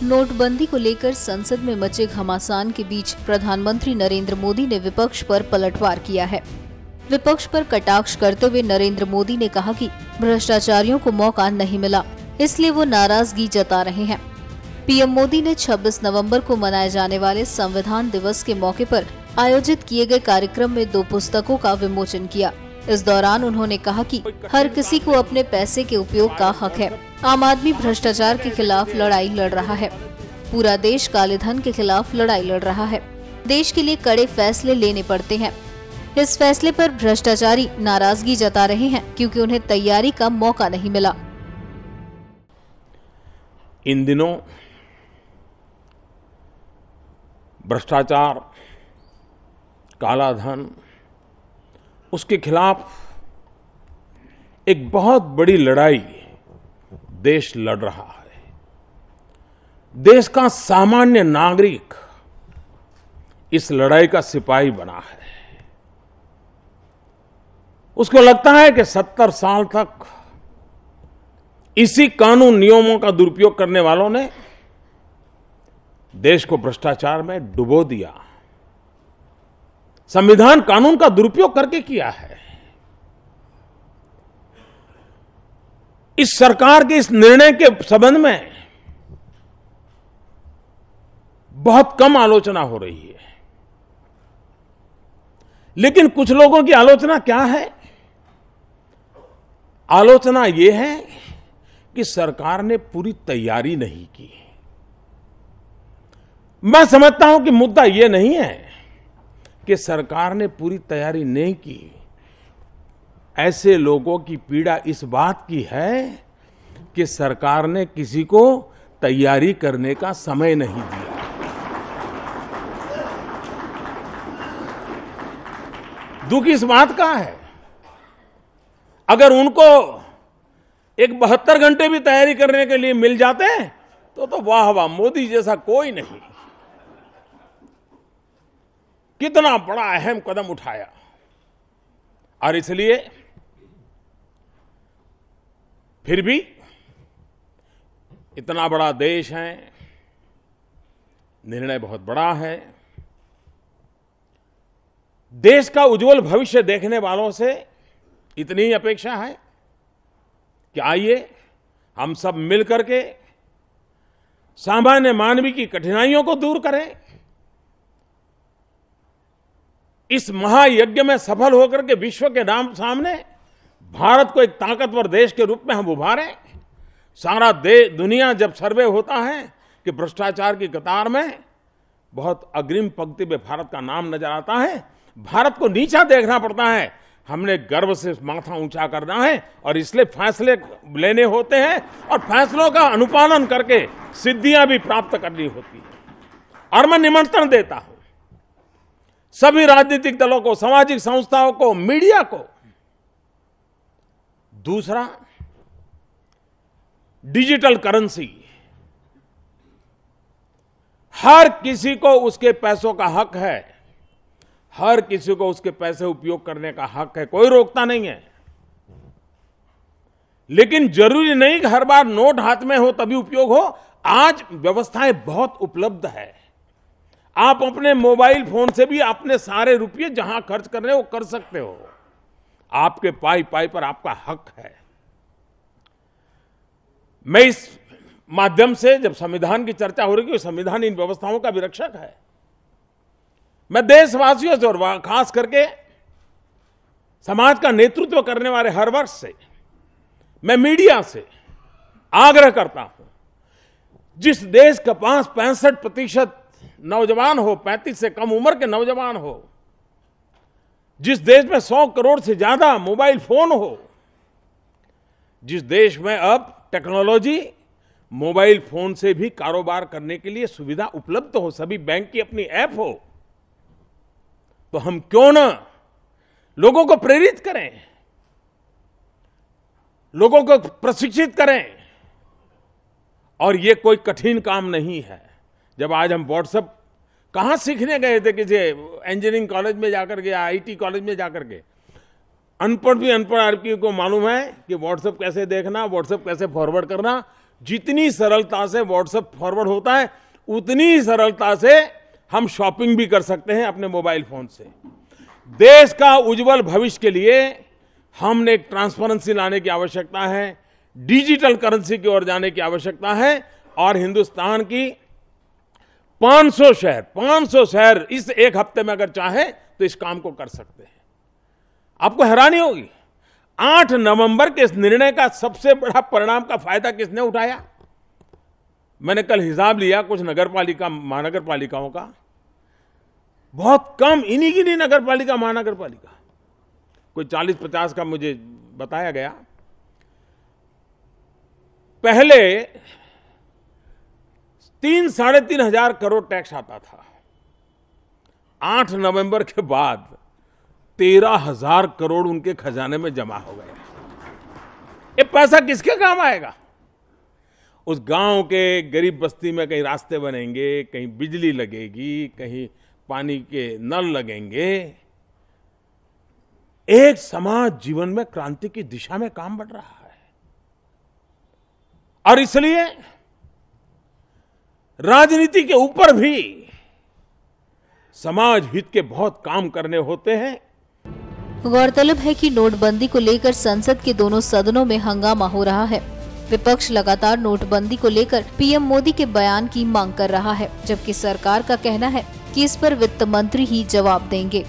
नोटबंदी को लेकर संसद में मचे घमासान के बीच प्रधानमंत्री नरेंद्र मोदी ने विपक्ष पर पलटवार किया है। विपक्ष पर कटाक्ष करते हुए नरेंद्र मोदी ने कहा कि भ्रष्टाचारियों को मौका नहीं मिला, इसलिए वो नाराजगी जता रहे हैं। पीएम मोदी ने 26 नवंबर को मनाए जाने वाले संविधान दिवस के मौके पर आयोजित किए गए कार्यक्रम में 2 पुस्तकों का विमोचन किया। इस दौरान उन्होंने कहा कि हर किसी को अपने पैसे के उपयोग का हक है। आम आदमी भ्रष्टाचार के खिलाफ लड़ाई लड़ रहा है। पूरा देश काले धन के खिलाफ लड़ाई लड़ रहा है। देश के लिए कड़े फैसले लेने पड़ते हैं। इस फैसले पर भ्रष्टाचारी नाराजगी जता रहे हैं क्योंकि उन्हें तैयारी का मौका नहीं मिला। इन दिनों भ्रष्टाचार, काला धन, उसके खिलाफ एक बहुत बड़ी लड़ाई देश लड़ रहा है। देश का सामान्य नागरिक इस लड़ाई का सिपाही बना है। उसको लगता है कि 70 साल तक इसी कानून नियमों का दुरुपयोग करने वालों ने देश को भ्रष्टाचार में डुबो दिया। संविधान कानून का दुरुपयोग करके किया है। इस सरकार के इस निर्णय के संबंध में बहुत कम आलोचना हो रही है, लेकिन कुछ लोगों की आलोचना क्या है? आलोचना यह है कि सरकार ने पूरी तैयारी नहीं की। मैं समझता हूं कि मुद्दा यह नहीं है कि सरकार ने पूरी तैयारी नहीं की। ऐसे लोगों की पीड़ा इस बात की है कि सरकार ने किसी को तैयारी करने का समय नहीं दिया। दुख इस बात का है, अगर उनको एक 72 घंटे भी तैयारी करने के लिए मिल जाते तो वाह वाह, मोदी जैसा कोई नहीं। कितना बड़ा अहम कदम उठाया। और इसलिए फिर भी इतना बड़ा देश है, निर्णय बहुत बड़ा है। देश का उज्जवल भविष्य देखने वालों से इतनी ही अपेक्षा है कि आइए हम सब मिलकर के सामान्य मानवी की कठिनाइयों को दूर करें। इस महायज्ञ में सफल होकर के विश्व के नाम सामने भारत को एक ताकतवर देश के रूप में हम उभारें। सारा दुनिया जब सर्वे होता है कि भ्रष्टाचार की कतार में बहुत अग्रिम पंक्ति में भारत का नाम नजर आता है, भारत को नीचा देखना पड़ता है। हमने गर्व से माथा ऊंचा करना है और इसलिए फैसले लेने होते हैं और फैसलों का अनुपालन करके सिद्धियां भी प्राप्त करनी होती है। और मैं निमंत्रण देता हूं सभी राजनीतिक दलों को, सामाजिक संस्थाओं को, मीडिया को। दूसरा, डिजिटल करेंसी। हर किसी को उसके पैसों का हक है। हर किसी को उसके पैसे उपयोग करने का हक है, कोई रोकता नहीं है। लेकिन जरूरी नहीं कि हर बार नोट हाथ में हो तभी उपयोग हो। आज व्यवस्थाएं बहुत उपलब्ध है। आप अपने मोबाइल फोन से भी अपने सारे रुपये जहां खर्च कर रहे हो कर सकते हो। आपके पाई पर आपका हक है। मैं इस माध्यम से, जब संविधान की चर्चा हो रही है, संविधान इन व्यवस्थाओं का भी रक्षक है। मैं देशवासियों से और खास करके समाज का नेतृत्व करने वाले हर वर्ग से, मैं मीडिया से आग्रह करता हूं, जिस देश के पास 65% नौजवान हो, 35 से कम उम्र के नौजवान हो, जिस देश में 100 करोड़ से ज्यादा मोबाइल फोन हो, जिस देश में अब टेक्नोलॉजी मोबाइल फोन से भी कारोबार करने के लिए सुविधा उपलब्ध हो, सभी बैंक की अपनी ऐप हो, तो हम क्यों ना लोगों को प्रेरित करें, लोगों को प्रशिक्षित करें। और ये कोई कठिन काम नहीं है। जब आज हम व्हाट्सएप कहां सीखने गए थे, किसी इंजीनियरिंग कॉलेज में जाकर के, आईटी कॉलेज में जाकर के, अनपढ़ भी अनपढ़ आदमी को मालूम है कि व्हाट्सएप कैसे देखना, व्हाट्सएप कैसे फॉरवर्ड करना। जितनी सरलता से व्हाट्सएप फॉरवर्ड होता है, उतनी ही सरलता से हम शॉपिंग भी कर सकते हैं अपने मोबाइल फोन से। देश का उज्जवल भविष्य के लिए हमने एक ट्रांसपेरेंसी लाने की आवश्यकता है, डिजिटल करेंसी की ओर जाने की आवश्यकता है, और हिंदुस्तान की 500 शहर इस एक हफ्ते में अगर चाहे तो इस काम को कर सकते हैं। आपको हैरानी होगी, 8 नवंबर के इस निर्णय का सबसे बड़ा परिणाम का फायदा किसने उठाया? मैंने कल हिसाब लिया कुछ महानगर पालिकाओं का, बहुत कम, इन्हीं की नहीं नगर पालिका महानगर पालिका, कोई 40-50 का मुझे बताया गया। पहले 3-3.5 हजार करोड़ टैक्स आता था, 8 नवंबर के बाद 13,000 करोड़ उनके खजाने में जमा हो गया। ये पैसा किसके काम आएगा? उस गांव के गरीब बस्ती में कहीं रास्ते बनेंगे, कहीं बिजली लगेगी, कहीं पानी के नल लगेंगे। एक समाज जीवन में क्रांति की दिशा में काम बढ़ रहा है, और इसलिए राजनीति के ऊपर भी समाज हित के बहुत काम करने होते हैं। गौरतलब है कि नोटबंदी को लेकर संसद के दोनों सदनों में हंगामा हो रहा है। विपक्ष लगातार नोटबंदी को लेकर पीएम मोदी के बयान की मांग कर रहा है, जबकि सरकार का कहना है कि इस पर वित्त मंत्री ही जवाब देंगे।